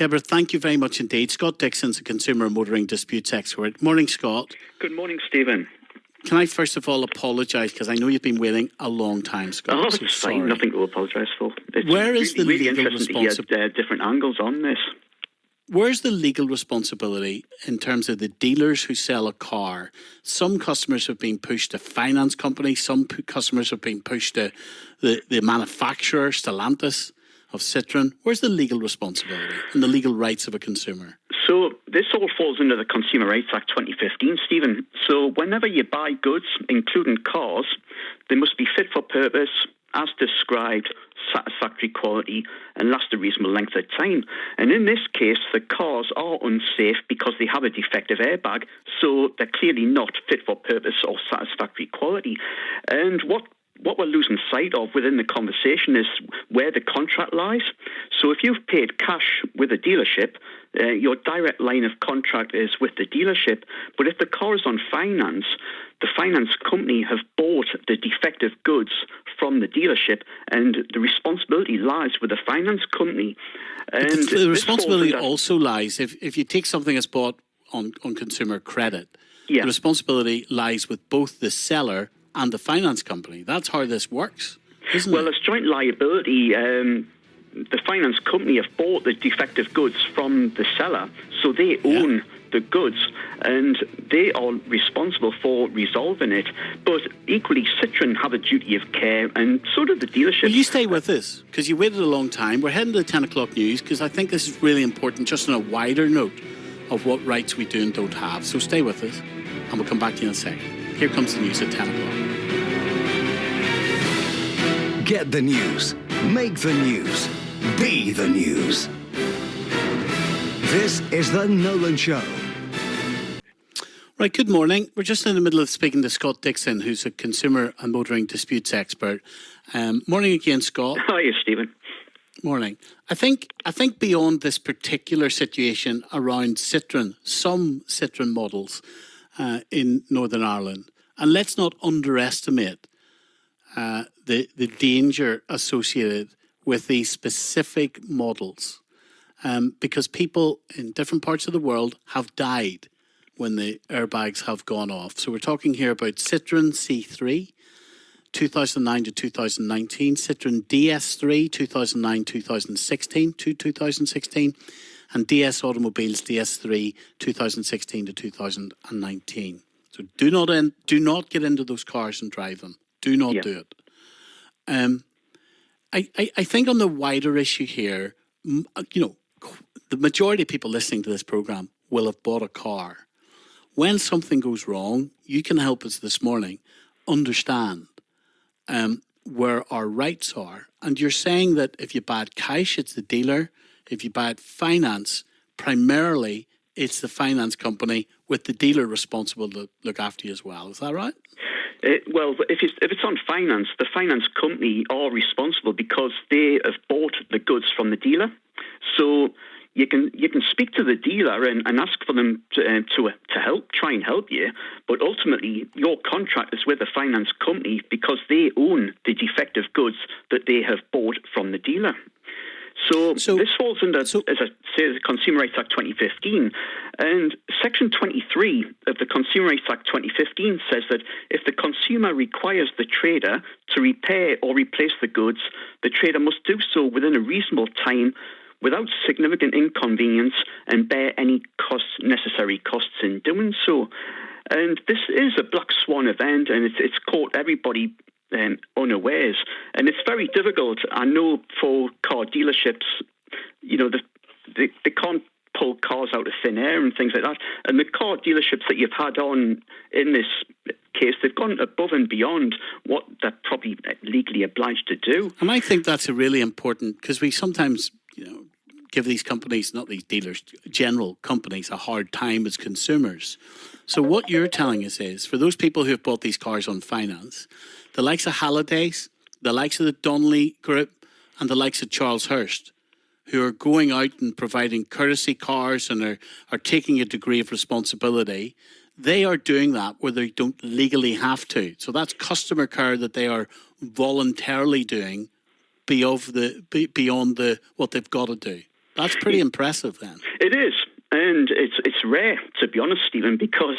Deborah, thank you very much indeed. Scott Dixon's a consumer motoring disputes expert. Morning, Scott. Good morning, Stephen. Can I first of all apologise, because I know you've been waiting a long time, Scott. Oh, it's fine. Nothing to apologise for. It's Where is the really legal interesting to hear different angles on this. Where's the legal responsibility in terms of the dealers who sell a car? Some customers have been pushed to finance companies. Some customers have been pushed to the manufacturer, Stellantis, of Citroen. Where's the legal responsibility and the legal rights of a consumer? So this all falls under the Consumer Rights Act 2015, Stephen. So whenever you buy goods, including cars, they must be fit for purpose, as described, satisfactory quality, and last a reasonable length of time. And in this case, the cars are unsafe because they have a defective airbag, so they're clearly not fit for purpose or satisfactory quality. And what we're losing sight of within the conversation is where the contract lies. So if you've paid cash with a dealership, your direct line of contract is with the dealership. But if the car is on finance, the finance company have bought the defective goods from the dealership, and the responsibility lies with the finance company. And the responsibility also lies, if you take something that's bought on consumer credit, the responsibility lies with both the seller and the finance company. That's how this works, isn't it? Well, it's joint liability. The finance company have bought the defective goods from the seller, so they own the goods, and they are responsible for resolving it. But equally, Citroen have a duty of care, and so do the dealerships. Will you stay with us? Because you waited a long time. We're heading to the 10 o'clock news, because I think this is really important, just on a wider note of what rights we do and don't have. So stay with us, and we'll come back to you in a second. Here comes the news at 10 o'clock. Get the news. Make the news. Be the news. This is the Nolan Show. Right, good morning. We're just in the middle of speaking to Scott Dixon, who's a consumer and motoring disputes expert. Morning again, Scott. Hi, Stephen. Morning. I think beyond this particular situation around Citroen, some Citroen models in Northern Ireland, and let's not underestimate the danger associated with these specific models, because people in different parts of the world have died when the airbags have gone off. So we're talking here about Citroen C3, 2009 to 2019, Citroen DS3, 2009-2016 to 2016, and DS Automobiles DS3, 2016 to 2019. So do not get into those cars and drive them. Do not do it. I think on the wider issue here, the majority of people listening to this programme will have bought a car. When something goes wrong, you can help us this morning understand where our rights are. And you're saying that if you buy it cash, it's the dealer. If you buy it finance, primarily it's the finance company with the dealer responsible to look after you as well. Is that right? Well, if it's on finance, the finance company are responsible because they have bought the goods from the dealer. So you can speak to the dealer and ask for them to help, try and help you. But ultimately, your contract is with the finance company because they own the defective goods that they have bought from the dealer. So this falls under, as I say, the Consumer Rights Act 2015. And Section 23 of the Consumer Rights Act 2015 says that if the consumer requires the trader to repair or replace the goods, the trader must do so within a reasonable time without significant inconvenience and bear any necessary costs in doing so. And this is a black swan event, and it's caught everybody unawares. And it's very difficult, I know, for car dealerships, they can't pull cars out of thin air and things like that. And the car dealerships that you've had on in this case, they've gone above and beyond what they're probably legally obliged to do. And I think that's a really important, because we sometimes, give these companies, not these dealers, general companies, a hard time as consumers. So what you're telling us is, for those people who have bought these cars on finance, the likes of Hallidays, the likes of the Donnelly Group, and the likes of Charles Hurst, who are going out and providing courtesy cars and are taking a degree of responsibility, they are doing that where they don't legally have to. So that's customer care that they are voluntarily doing beyond what they've got to do. That's pretty impressive then. It is. And it's rare, to be honest, Stephen, because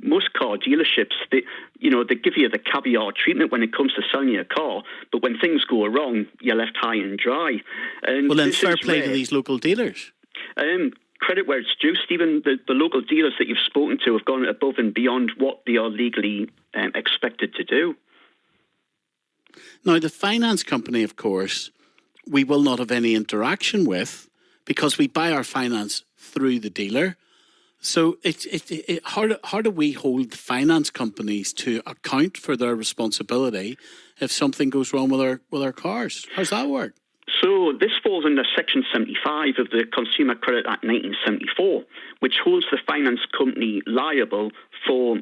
most car dealerships, they give you the caviar treatment when it comes to selling your car, but when things go wrong, you're left high and dry. And well, then fair play to these local dealers. Credit where it's due, Stephen. The local dealers that you've spoken to have gone above and beyond what they are legally expected to do. Now, the finance company, of course, we will not have any interaction with because we buy our finance through the dealer. So how do we hold finance companies to account for their responsibility if something goes wrong with our cars? How's that work? So this falls under Section 75 of the Consumer Credit Act 1974, which holds the finance company liable for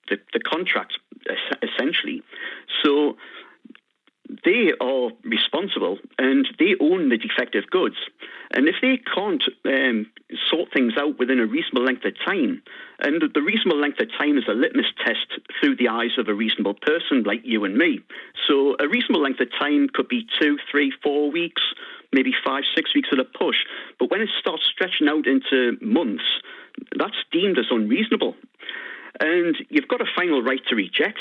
the contract, essentially. So they are responsible and they own the defective goods. And if they can't sort things out within a reasonable length of time, and the reasonable length of time is a litmus test through the eyes of a reasonable person like you and me. So a reasonable length of time could be 2, 3, 4 weeks, maybe 5, 6 weeks at a push. But when it starts stretching out into months, that's deemed as unreasonable. And you've got a final right to reject.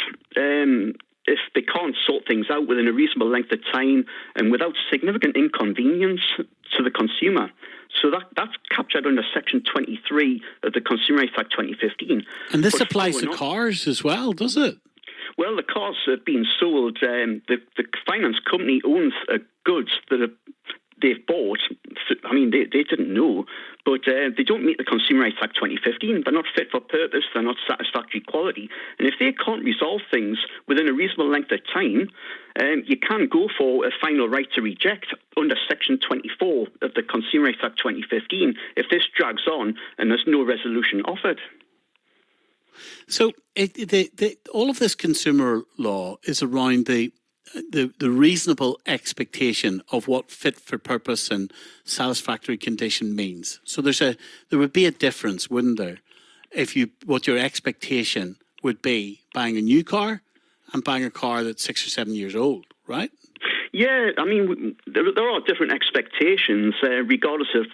If they can't sort things out within a reasonable length of time and without significant inconvenience to the consumer. So that's captured under Section 23 of the Consumer Rights Act 2015. And this applies to cars as well, does it? Well, the cars are being sold. The finance company owns goods that they've bought. I mean, they didn't know, but they don't meet the Consumer Rights Act 2015. They're not fit for purpose. They're not satisfactory quality. And if they can't resolve things within a reasonable length of time, you can go for a final right to reject under Section 24 of the Consumer Rights Act 2015 if this drags on and there's no resolution offered. So all of this consumer law is around the reasonable expectation of what fit for purpose and satisfactory condition means. So there would be a difference, wouldn't there, what your expectation would be buying a new car and buying a car that's 6 or 7 years old, right? Yeah, I mean, there are different expectations regardless of,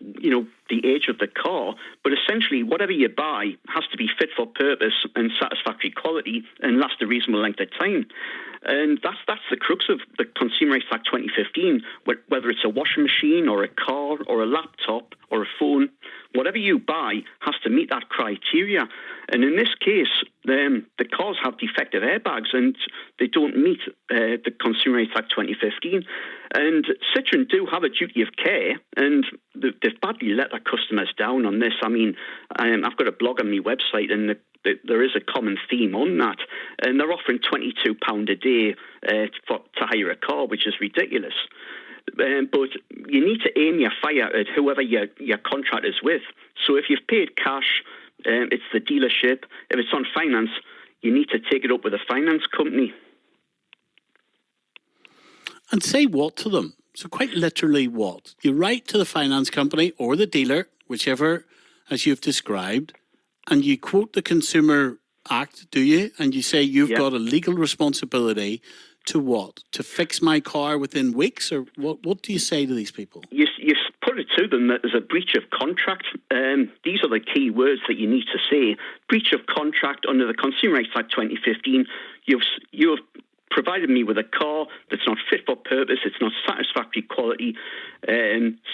the age of the car. But essentially, whatever you buy has to be fit for purpose and satisfactory quality and last a reasonable length of time. And that's the crux of the Consumer Rights Act 2015, whether it's a washing machine or a car or a laptop or a phone. Whatever you buy has to meet that criteria. And in this case, the cars have defective airbags and they don't meet the Consumer Rights Act 2015. And Citroen do have a duty of care, and they've badly let their customers down on this. I mean, I've got a blog on my website, and there is a common theme on that. And they're offering £22 a day to hire a car, which is ridiculous. But you need to aim your fire at whoever your contract is with. So if you've paid cash, it's the dealership. If it's on finance, you need to take it up with a finance company. And say what to them? So quite literally what? You write to the finance company or the dealer, whichever, as you've described, and you quote the Consumer Act, do you? And you say you've got a legal responsibility to what? To fix my car within weeks? Or what do you say to these people? You put it to them that there's a breach of contract. These are the key words that you need to say. Breach of contract under the Consumer Rights Act 2015. You've provided me with a car that's not fit for purpose, it's not satisfactory quality.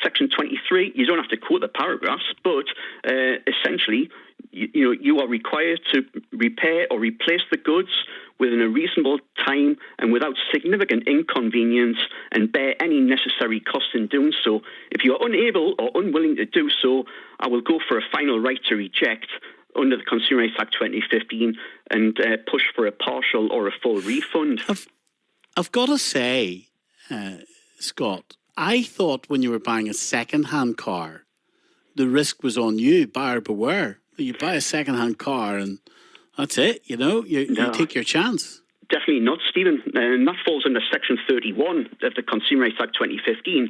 Section 23, you don't have to quote the paragraphs, but essentially, you are required to repair or replace the goods within a reasonable time and without significant inconvenience and bear any necessary cost in doing so. If you are unable or unwilling to do so, I will go for a final right to reject under the Consumer Rights Act 2015 and push for a partial or a full refund. I've got to say, Scott, I thought when you were buying a second-hand car, the risk was on you, buyer beware. You buy a second-hand car and that's it, you take your chance. Definitely not, Stephen. And that falls under Section 31 of the Consumer Rights Act 2015.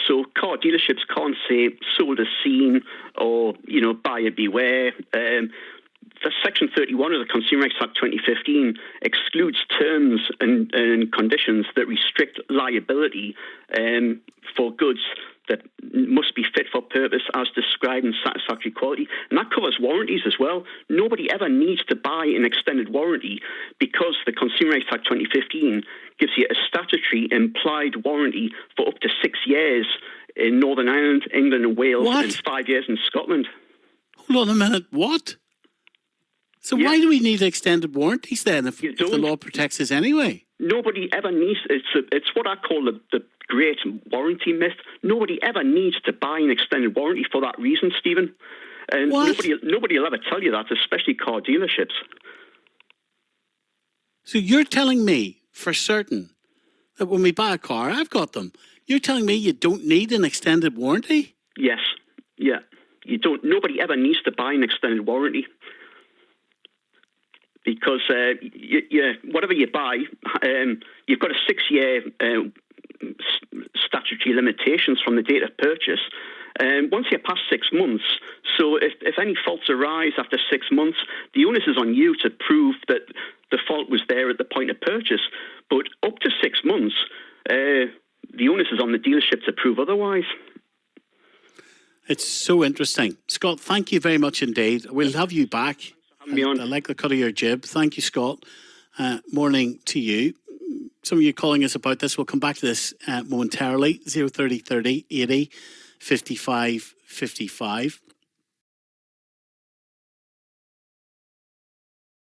So car dealerships can't say sold as seen or, buyer beware. The Section 31 of the Consumer Rights Act 2015 excludes terms and conditions that restrict liability for goods that must be fit for purpose as described in satisfactory quality. And that covers warranties as well. Nobody ever needs to buy an extended warranty because the Consumer Rights Act 2015 gives you a statutory implied warranty for up to 6 years in Northern Ireland, England and Wales, What? and 5 years in Scotland. Hold on a minute. What? So why do we need extended warranties then if the law protects us anyway? Nobody ever needs. It's what I call the great warranty myth. Nobody ever needs to buy an extended warranty for that reason, Stephen. And nobody will ever tell you that, especially car dealerships. So you're telling me for certain that when we buy a car, I've got them. You're telling me you don't need an extended warranty? Yes. Yeah. You don't. Nobody ever needs to buy an extended warranty. Because whatever you buy, you've got a 6-year statutory limitations from the date of purchase. Once you're past 6 months, so if any faults arise after 6 months, the onus is on you to prove that the fault was there at the point of purchase. But up to 6 months, the onus is on the dealership to prove otherwise. It's so interesting. Scott, thank you very much indeed. We'll have you back. I like the cut of your jib. Thank you, Scott. Morning to you. Some of you calling us about this. We'll come back to this momentarily. 030 30 80 55 55.